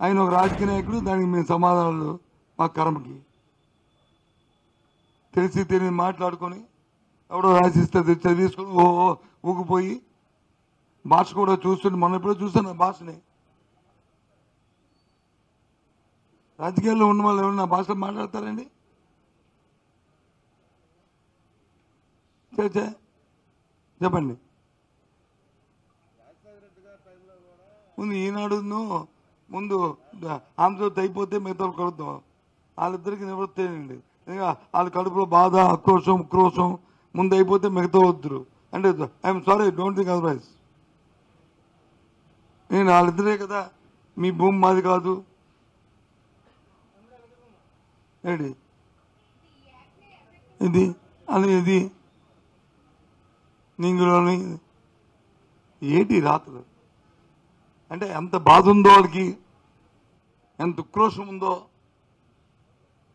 ఆయన ఒక రాజకీయ నాయకుడు, దానికి మేము సమాధానాలు మా కర్మకి తెలిసి తెలియని మాట్లాడుకొని ఎవడో రాసిస్తే తీసుకొని ఊగిపోయి భాష కూడా చూస్తుంటే మొన్న ఎప్పుడో చూస్తాను భాషని. రాజకీయాల్లో ఉన్న వాళ్ళు ఎవరన్నా భాషలో మాట్లాడతారండి? చెప్పండి. ముందు ఈనాడు ముందు ఆంధ్రజ్యోతి అయిపోతే మిగతా కలుద్దాం. వాళ్ళిద్దరికి నివృత్తేనండి. వాళ్ళ కడుపులో బాధ, ఆక్రోశం, ఉక్రోశం ముందు అయిపోతే మిగతా వద్దురు అంటే I'm sorry, don't think otherwise. నేను వాళ్ళిద్దరే కదా, మీ భూమి మాది కాదు ఏంటి ఇది అని, ఇది నీలోని ఏంటి రాత్రులు అంటే ఎంత బాధ ఉందో వాళ్ళకి, ఎంత ఉక్రోషం ఉందో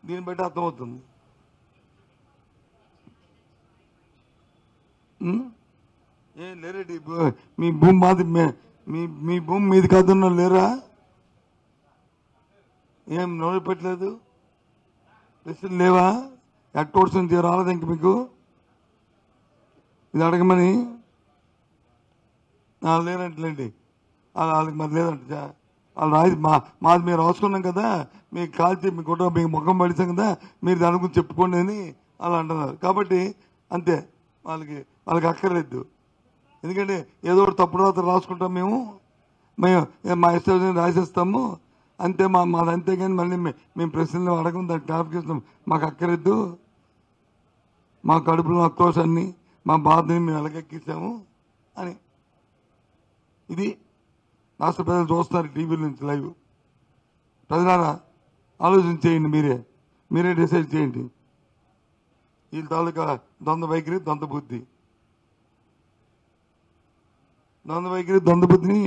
దీన్ని బట్టి అర్థమవుతుంది. ఏం లేరేటి, మీ భూమి మాది, మీ భూమి మీది కాదన్నా లేరా? ఏం నోరు పెట్టలేదు, ప్రశ్నలు లేవా? ఎక్టోర్స్ నుంచి రాలేదు ఇంక మీకు ఇది అడగమని? లేనంటలేండి, వాళ్ళకి మరి లేదంట. వాళ్ళు రాయి మాది మేము రాసుకున్నాం కదా, మీకు కాల్చి మీ కుటుంబం మీకు ముఖం పడిచాం కదా, మీరు దాని గురించి చెప్పుకోండి అని వాళ్ళు అంటున్నారు. కాబట్టి అంతే, వాళ్ళకి అక్కర్లేదు. ఎందుకంటే ఏదో ఒకటి తప్పుడు రాత్రి రాసుకుంటాం మేము మా ఇష్టం రాసేస్తాము అంతే. మాది అంతే, కానీ మళ్ళీ మేము ప్రశ్నలు అడగం, దానికి క్లారిఫికేషన్ మాకు అక్కర్లేదు. మా కడుపులో ఆక్రోశాన్ని, మా బాధని మేము ఎలకెక్కించాము అని. ఇది రాష్ట్ర ప్రజలు చూస్తున్నారు టీవీ నుంచి లైవ్. ప్రజలారా ఆలోచన చేయండి, మీరే డిసైడ్ చేయండి. వీళ్ళ తాలూకా ద్వంద్వ వైఖరి, ద్వంద్వ బుద్ధిని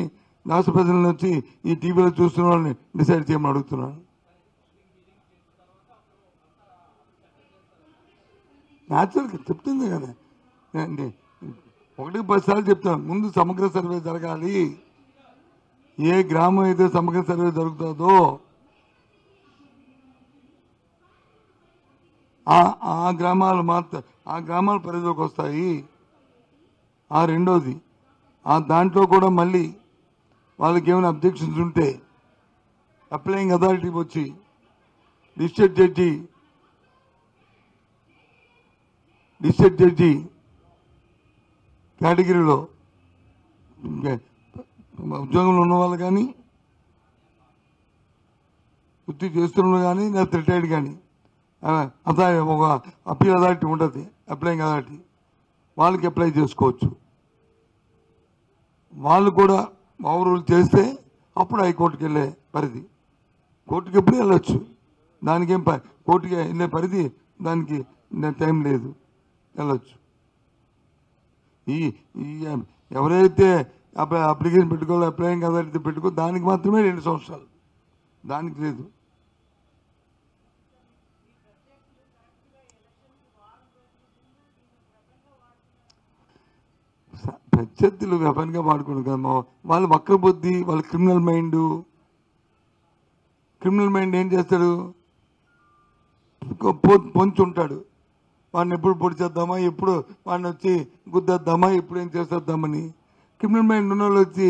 రాష్ట్ర ప్రజల నుంచి ఈ టీవీలో చూస్తున్న వాళ్ళని డిసైడ్ చేయమని అడుగుతున్నాను. న్యాచురల్గా చెప్తుంది కదా అండి, 1-10 సార్లు చెప్తాను. ముందు సమగ్ర సర్వే జరగాలి. ఏ గ్రామం అయితే సమగ్ర సర్వే జరుగుతుందో ఆ గ్రామాలు పరిధిలోకి వస్తాయి. రెండోది, దాంట్లో కూడా మళ్ళీ వాళ్ళకి ఏమైనా అబ్జెక్షన్స్ ఉంటే అప్లయింగ్ అథారిటీ వచ్చి డిస్ట్రిక్ట్ జడ్జి కేటగిరీలో ఉద్యోగంలో ఉన్న వాళ్ళు కానీ, వృత్తి చేస్తున్న కానీ, లేదా రిటైర్డ్ కానీ ఒక అప్పీల్ అథారిటీ ఉంటుంది, అప్లయింగ్ అథారిటీ, వాళ్ళకి అప్లై చేసుకోవచ్చు. వాళ్ళు కూడా ఓవర్ చేస్తే అప్పుడు హైకోర్టుకి వెళ్ళే పరిధి. కోర్టుకి ఎప్పుడు వెళ్ళొచ్చు, దానికేం కోర్టుకి వెళ్ళే పరిధి దానికి టైం లేదు, వెళ్ళొచ్చు. ఎవరైతే అప్లికేషన్ పెట్టుకోవాలో అప్లయింగ్ అథారిటీ పెట్టుకో, దానికి మాత్రమే 2 సంవత్సరాలు, దానికి లేదు. ప్రత్యర్థులు వెపన్గా వాడుకోండి కదమ్మా. వాళ్ళు వక్ర బుద్ధి, వాళ్ళ క్రిమినల్ మైండ్ ఏం చేస్తాడు, పొంచి ఉంటాడు. వాడిని ఎప్పుడు పొడి చేద్దామా, ఎప్పుడు వాడిని వచ్చి గుద్దేద్దామా, ఎప్పుడు ఏం చేసేద్దామని. క్రిమినల్ మైండ్ ఉన్న వాళ్ళు వచ్చి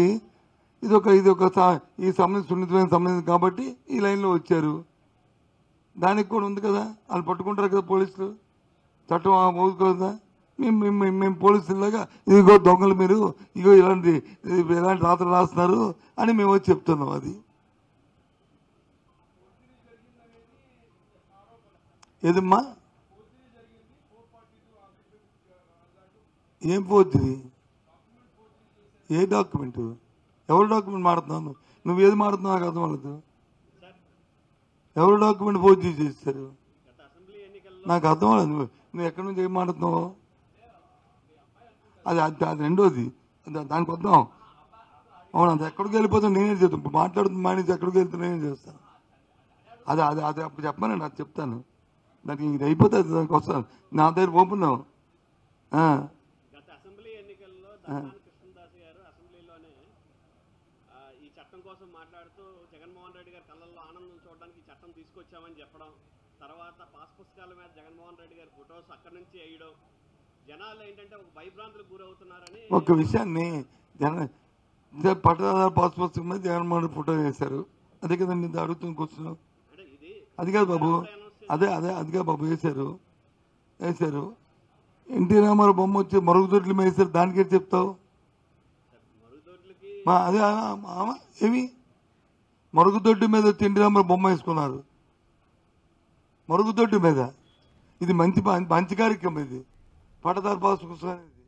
ఇది ఒక ఈ సున్నితమైన సంబంధం కాబట్టి ఈ లైన్లో వచ్చారు. దానికి కూడా ఉంది కదా, వాళ్ళు పట్టుకుంటారు కదా పోలీసులు, చట్టం మోసుకోదా. మేము పోలీసులాగా ఇదిగో దొంగలు మీరు, ఇగో ఎలాంటి రాత్రులు రాస్తున్నారు అని మేము వచ్చి చెప్తున్నాం. అది ఏదమ్మా, ఏం పోతుంది, ఏ డాక్యుమెంట్, ఎవరు డాక్యుమెంట్ మాడుతున్నావు నువ్వు, ఏది మాడుతున్నావు నాకు అర్థం అవ్వలేదు. ఎవరు డాక్యుమెంట్ ఫోర్జరీ చేస్తారు నాకు అర్థం అవ్వలేదు. నువ్వు ఎక్కడి నుంచి ఏం మాడుతున్నావు, అది రెండోది, దానికి వద్దాం. అవును, అది ఎక్కడికి వెళ్ళిపోతాను నేనే చెప్తాను, మాట్లాడుతున్న మానేసి ఎక్కడికి వెళ్తే నేనే చేస్తాను. అది అప్పుడు చెప్పానండి, అది చెప్తాను. దానికి ఇది అయిపోతుంది, దానికి వస్తాను. నా దగ్గర ఓపెన్ అసెంబ్లీ ఎన్నికల్లో కృష్ణదాస్ గారు అసెంబ్లీలోనే ఈ చట్టం కోసం మాట్లాడుతూ జగన్మోహన్ రెడ్డి గారి కళ్ళల్లో ఆనందం చూడడానికి చట్టం తీసుకొచ్చామని చెప్పడం, తర్వాత పాస్ పుస్తకాల మీద జగన్మోహన్ రెడ్డి గారి ఫొటోస్ అక్కడి నుంచి వేయడం, జనాలు ఏంటంటే ఒక భయభ్రాంతులకు గురవుతున్నారని. ఒక విషయాన్ని పట్టదారు పాస్ పుస్తకం మీద జగన్మోహన్ రెడ్డి ఫోటో వేశారు. అదే కదండి ఇది అడుగుతుంది క్వశ్చన్. అది కాదు బాబు, అది కాదు బాబు, వేశారు. ఎన్టీ రామారావు బొమ్మ వచ్చి మరుగుదొడ్ల మీద వేశారు, దానికే చెప్తావు? అదే ఏమి మరుగుదొడ్డి మీద వచ్చి ఎన్టీ రామారావు బొమ్మ వేసుకున్నారు, మరుగుదొడ్డి మీద. ఇది మంచి కార్యక్రమం, ఇది పట్టదారు పాస్ పుస్తకం అనేది.